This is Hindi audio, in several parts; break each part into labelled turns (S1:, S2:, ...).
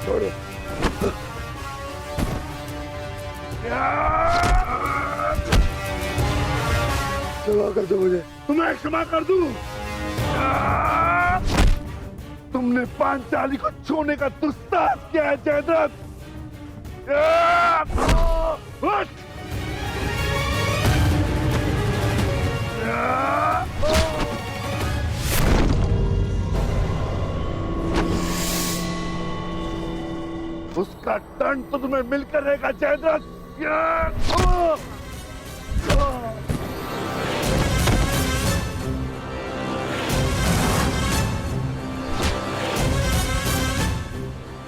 S1: छोड़ो। क्षमा कर दो मुझे। तुम्हें क्षमा कर दूं? तुमने पांचाली को छूने का दुस्साहस किया है जयद्रथ। उसका दंड तो तुम्हें मिलकर रहेगा जयद्रथ।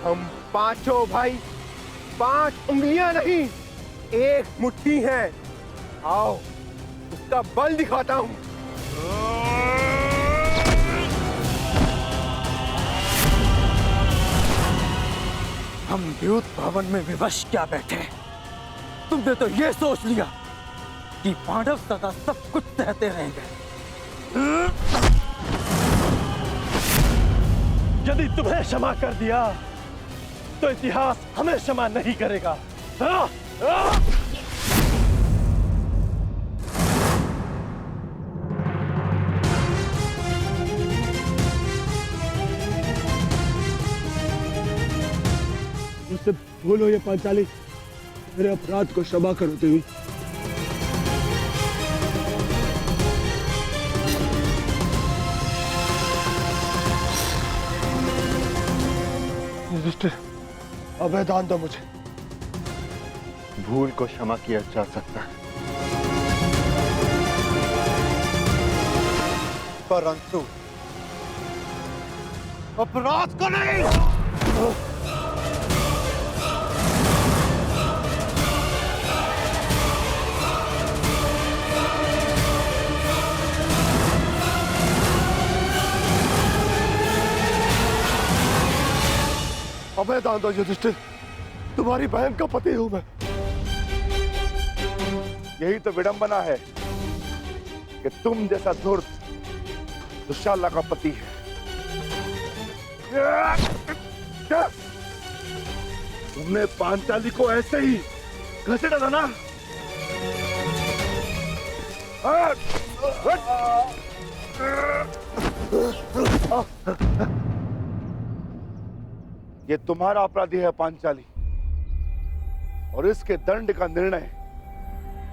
S2: हम पांचों भाई 5 उंगलियां नहीं, एक मुट्ठी हैं। आओ उसका बल दिखाता हूं।
S3: हम द्यूत भवन में विवश क्या बैठे, तुमने तो ये सोच लिया कि पांडव सदा सब कुछ सहते रहेंगे।
S4: यदि तुम्हें क्षमा कर दिया तो इतिहास हमें क्षमा नहीं करेगा।
S1: मुझसे भूल हो ये पांचाली, मेरे अपराध को क्षमा करो देवी। युधिष्ठिर, अभय दान दो मुझे।
S2: भूल को क्षमा किया जा सकता है, परंतु अपराध को नहीं।
S1: अभय दान दो युधिष्ठिर, तुम्हारी बहन का पति हूं मैं। यही तो विडंबना है कि तुम जैसा धूर्त दुशाला का पति है। क्या तुमने पांचाली को ऐसे ही घसीटा था ना? ये तुम्हारा अपराधी है पांचाली, और इसके दंड का निर्णय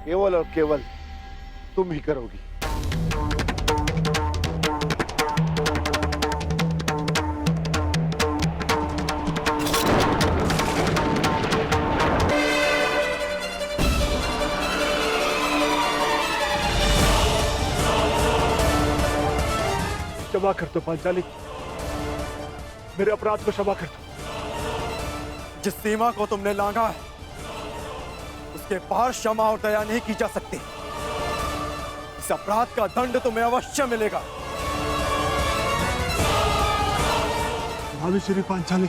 S1: केवल और केवल तुम ही करोगी। क्षमा कर दो पांचाली, मेरे अपराध को क्षमा कर दो।
S3: जिस सीमा को तुमने लांघा है उसके पार क्षमा और दया नहीं की जा सकती। इस अपराध का दंड तुम्हें अवश्य मिलेगा।
S1: भाभी श्री पांचाली,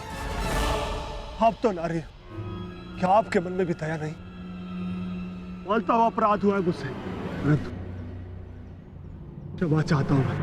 S1: आप तो नारी हो, क्या आपके मन में भी दया नहीं? बोलता हुआ अपराध हुआ है मुझसे, परंतु क्षमा चाहता हूं मैं।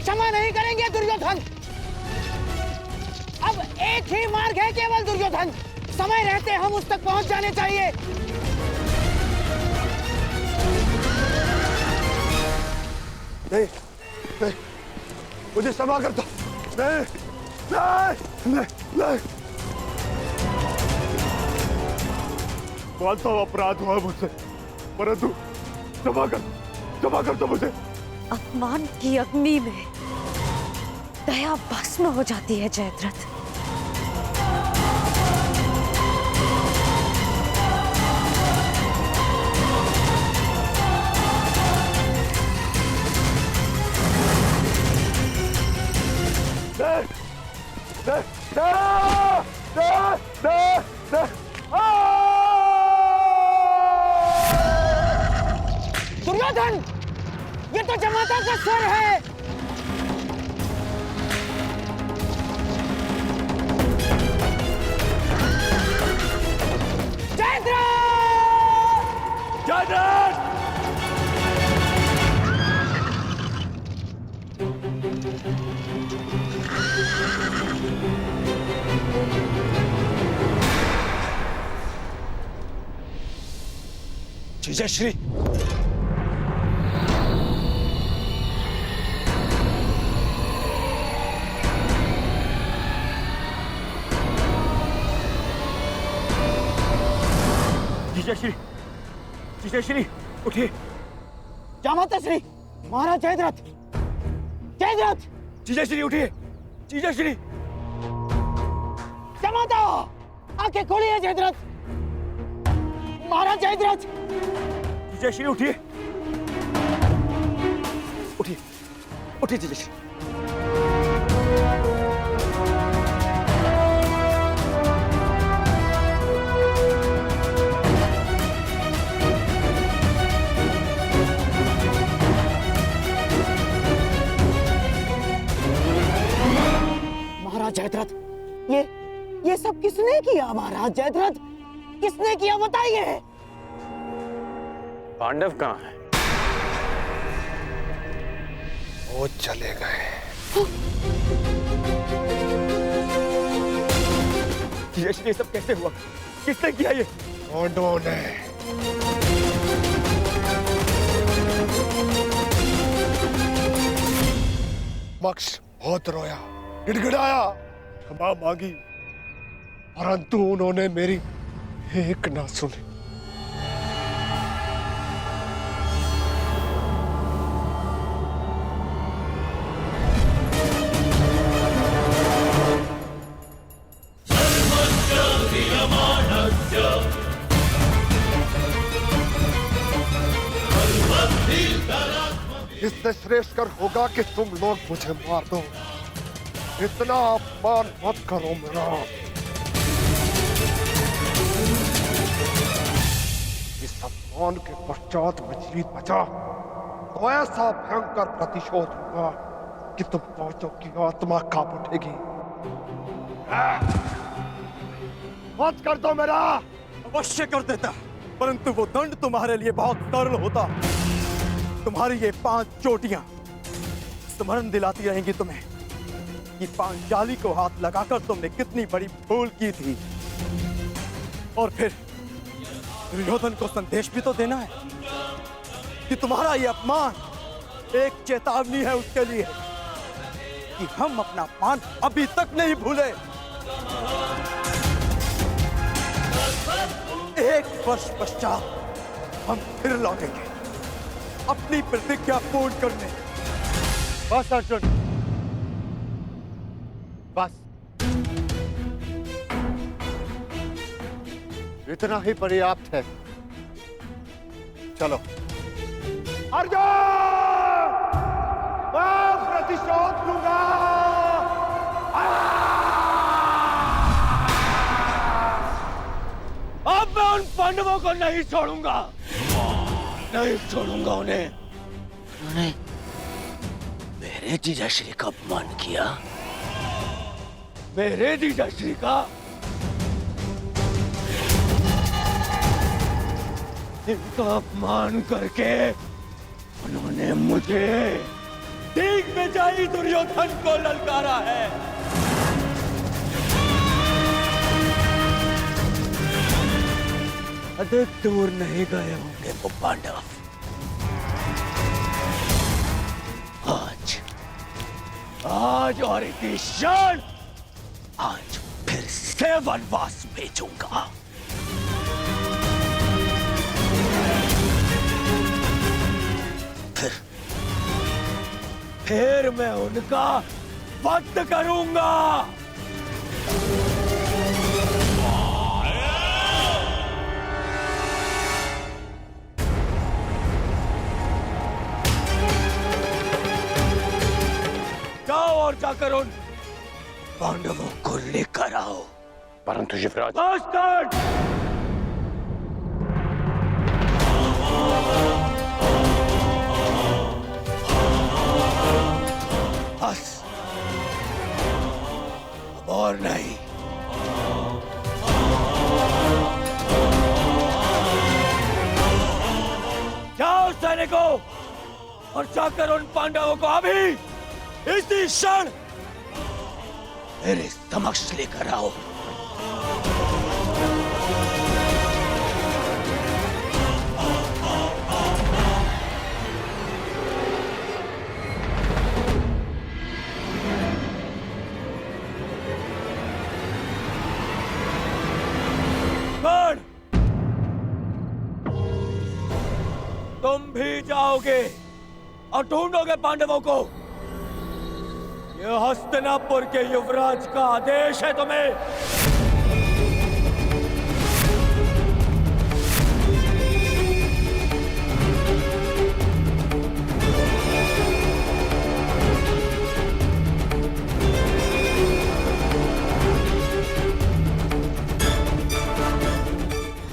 S5: क्षमा नहीं करेंगे दुर्योधन। अब एक ही मार्ग है केवल दुर्योधन, समय रहते हम उस तक पहुंच जाने चाहिए।
S1: नहीं, नहीं, मुझे क्षमा कर दो। नहीं, नहीं, नहीं, नहीं। बोलता हुआ अपराध हुआ मुझसे, परंतु क्षमा कर दो मुझे।
S6: अपमान की अग्नि में दया भस्म हो जाती है जयद्रथ।
S5: दुर्योधन, ये तो जमाता का स्वर है। जयद्रथ!
S4: जयद्रथ! जीजाश्री, जीजाश्री, जीजाश्री, उठिए।
S5: जामाता श्री, महाराज जयद्रथ, जयद्रथ!
S4: जीजाश्री उठिए, जीजाश्री।
S5: जामाता, आंखें खोलिए जयद्रथ, महाराज जयद्रथ।
S4: जीजाश्री उठिए, उठिए, उठिए जीजाश्री।
S5: महाराज जयद्रथ, ये सब किसने किया? महाराज जयद्रथ, किसने किया बताइए।
S4: पांडव कहाँ है?
S1: वो चले गए।
S4: जीजाश्री, ये सब कैसे हुआ? किसने किया ये?
S1: पांडवों ने। मक्ष बहुत रोया, गिड़गिड़ाया, क्षमा मांगी, परंतु उन्होंने मेरी एक ना सुनी। इससे श्रेष्ठ कर होगा कि तुम लोग मुझे मार दो। इतना अपमान मत करो मेरा। इस अपमान के पश्चात मैं जीत बचा तो ऐसा भयंकर प्रतिशोध होगा कि तुम पांचों की आत्मा कांप उठेगी। मत कर दो मेरा।
S3: अवश्य कर देता, परंतु वो दंड तुम्हारे लिए बहुत सरल होता। तुम्हारी ये 5 चोटियां स्मरण दिलाती रहेंगी तुम्हें कि पांचाली को हाथ लगाकर तुमने कितनी बड़ी भूल की थी। और फिर दुर्योधन को संदेश भी तो देना है कि तुम्हारा ये अपमान एक चेतावनी है उसके लिए कि हम अपना अपमान अभी तक नहीं भूले। 1 वर्ष पश्चात हम फिर लौटेंगे अपनी प्रतिज्ञा पूर्ण करने।
S2: बस अर्जुन, बस इतना ही पर्याप्त है। चलो।
S1: अर्जुन, मैं प्रतिशोध लूंगा।
S4: अब मैं उन पांडवों को नहीं छोड़ूंगा, नहीं छोड़ूंगा उन्हें।
S7: उन्होंने मेरे जीजाश्री का अपमान किया।
S4: मेरे जीजाश्री का? इनका अपमान करके उन्होंने मुझे ठीक में जाई दुर्योधन को ललकारा है। अधिक दूर नहीं गए होंगे वो पांडव। आज और इसी क्षण आज फिर से वनवास भेजूंगा। फिर मैं उनका वध करूंगा। जाओ और जाकर उन पांडवों को लेकर आओ।
S7: परंतु युवराज, सैनिक को और जाकर उन पांडवों को अभी इसी क्षण मेरे समक्ष लेकर आओ। तुम भी जाओगे और ढूंढोगे पांडवों को। यह हस्तिनापुर के युवराज का आदेश है तुम्हें।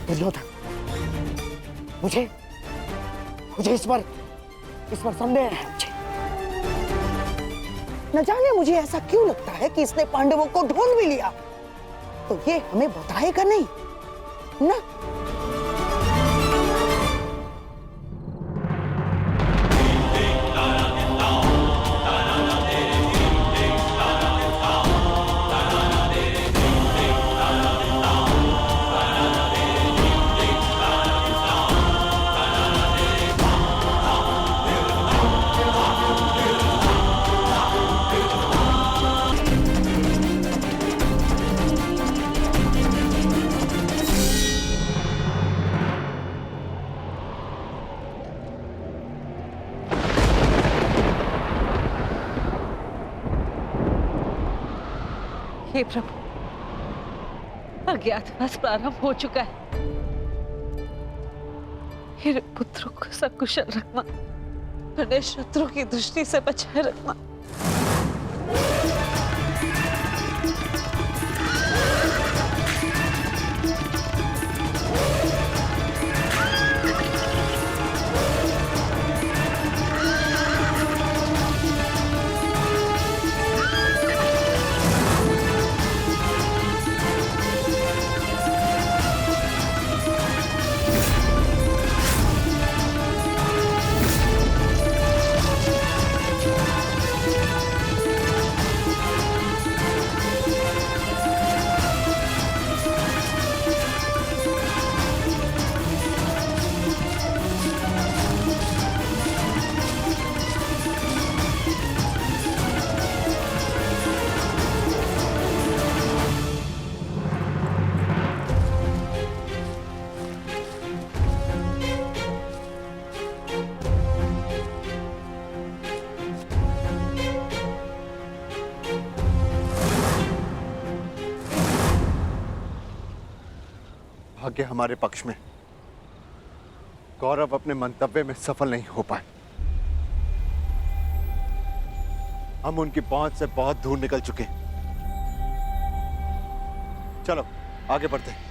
S5: दुर्योधन, मुझे इस पर संदेह है। मुझे न जाने मुझे ऐसा क्यों लगता है कि इसने पांडवों को ढूंढ भी लिया तो ये हमें बताएगा नहीं ना।
S6: हे प्रभु, अज्ञातवास प्रारंभ हो चुका है। मेरे पुत्रों को सकुशल रखना, उन्हें शत्रु की दृष्टि से बचाए रखना।
S2: भाग्य हमारे पक्ष में। कौरव अपने मंतव्य में सफल नहीं हो पाए। हम उनकी पहुंच से बहुत दूर निकल चुके हैं। चलो आगे बढ़ते हैं।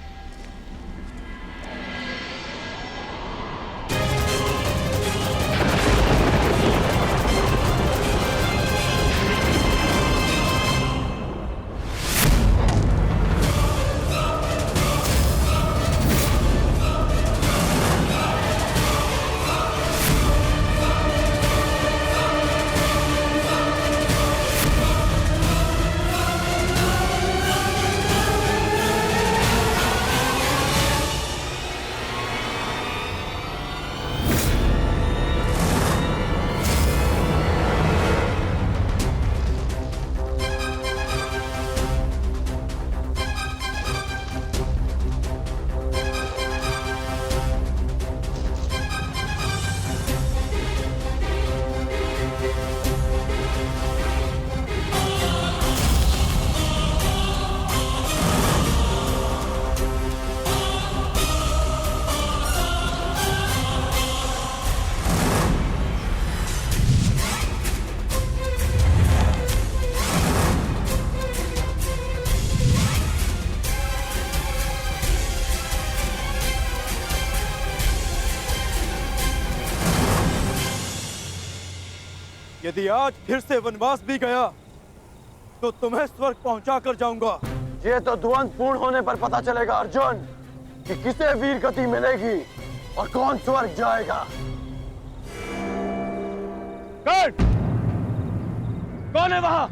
S3: यदि आज फिर से वनवास भी गया तो तुम्हें स्वर्ग पहुंचा कर जाऊंगा।
S4: ये तो द्वंद पूर्ण होने पर पता चलेगा अर्जुन कि किसे वीर गति मिलेगी और कौन स्वर्ग जाएगा। गार्ड! कौन है वहां?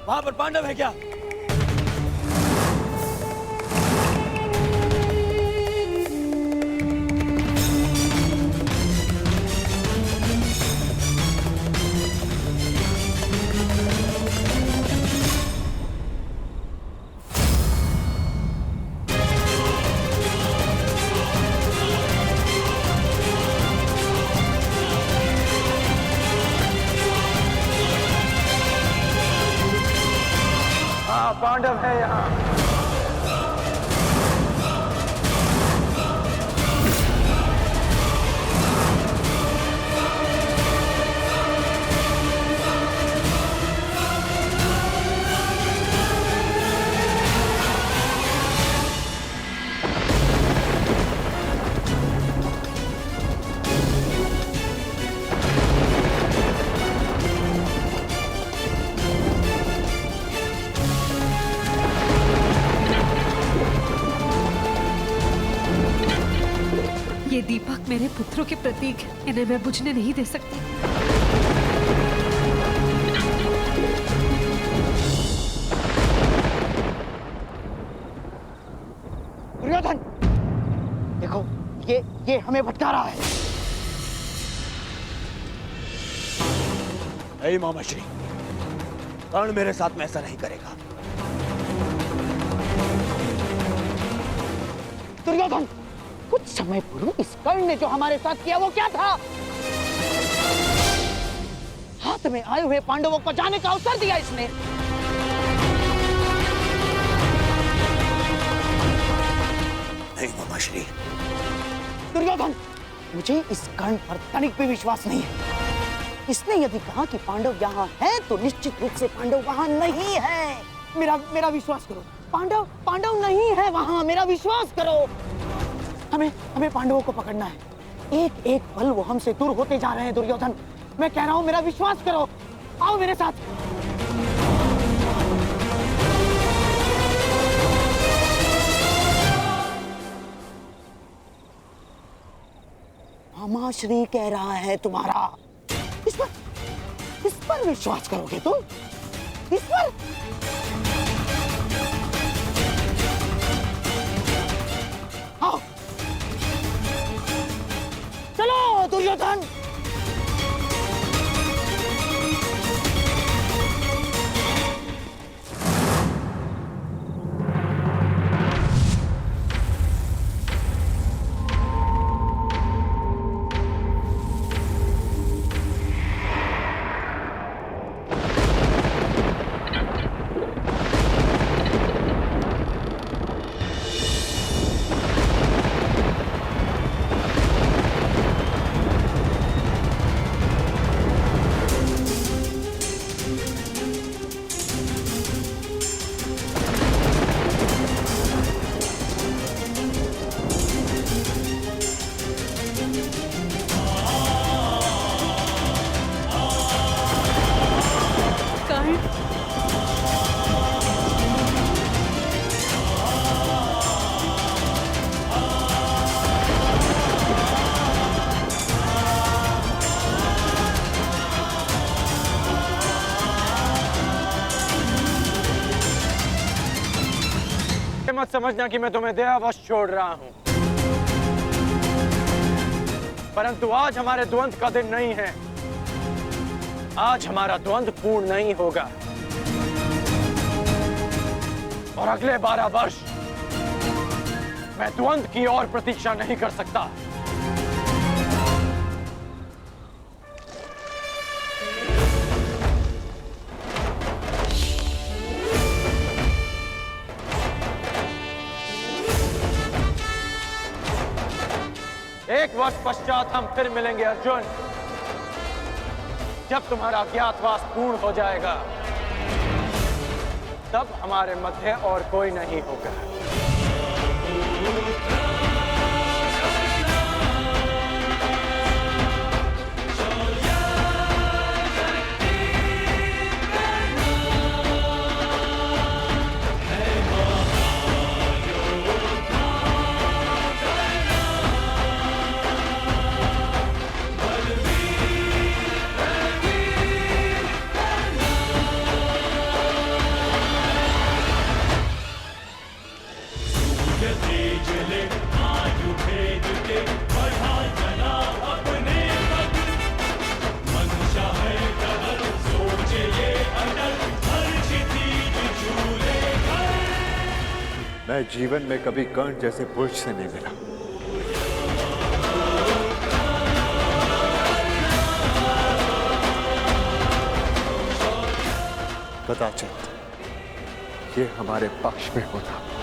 S7: वहां पर पांडव है क्या?
S4: पांडव है यहाँ।
S6: ये दीपक मेरे पुत्रों के प्रतीक हैं। इन्हें मैं बुझने नहीं दे सकती।
S5: दुर्योधन, देखो ये हमें भटका रहा है।
S7: नहीं मामाश्री, कर्ण मेरे साथ में ऐसा नहीं करेगा।
S5: दुर्योधन, कुछ समय पूर्व इस कर्ण ने जो हमारे साथ किया वो क्या था? हाथ में आए हुए पांडवों को जाने का अवसर दिया इसने।
S7: नहीं मामाश्री।
S5: दुर्योधन, मुझे इस कर्ण पर तनिक भी विश्वास नहीं है। इसने यदि कहा कि पांडव यहाँ है तो निश्चित रूप से पांडव वहाँ नहीं है। मेरा विश्वास करो, पांडव नहीं है वहाँ। मेरा विश्वास करो। हमें पांडवों को पकड़ना है। एक एक पल वो हमसे दूर होते जा रहे हैं। दुर्योधन, मैं कह रहा हूं, मेरा विश्वास करो। आओ मेरे साथ। मामाश्री कह रहा है तुम्हारा। इस पर विश्वास करोगे तुम? इस पर? आओ चलो दुर्योधन।
S4: मत समझना कि मैं तुम्हें दयावश छोड़ रहा हूं, परंतु आज हमारे द्वंद्व का दिन नहीं है। आज हमारा द्वंद्व पूर्ण नहीं होगा और अगले 12 वर्ष मैं द्वंद्व की और प्रतीक्षा नहीं कर सकता। एक वर्ष पश्चात हम फिर मिलेंगे अर्जुन, जब तुम्हारा ज्ञातवास पूर्ण हो जाएगा। तब हमारे मध्य और कोई नहीं होगा।
S2: मैं जीवन में कभी कर्ण जैसे पुरुष से नहीं मिला। कदाचित ये हमारे पक्ष में होता।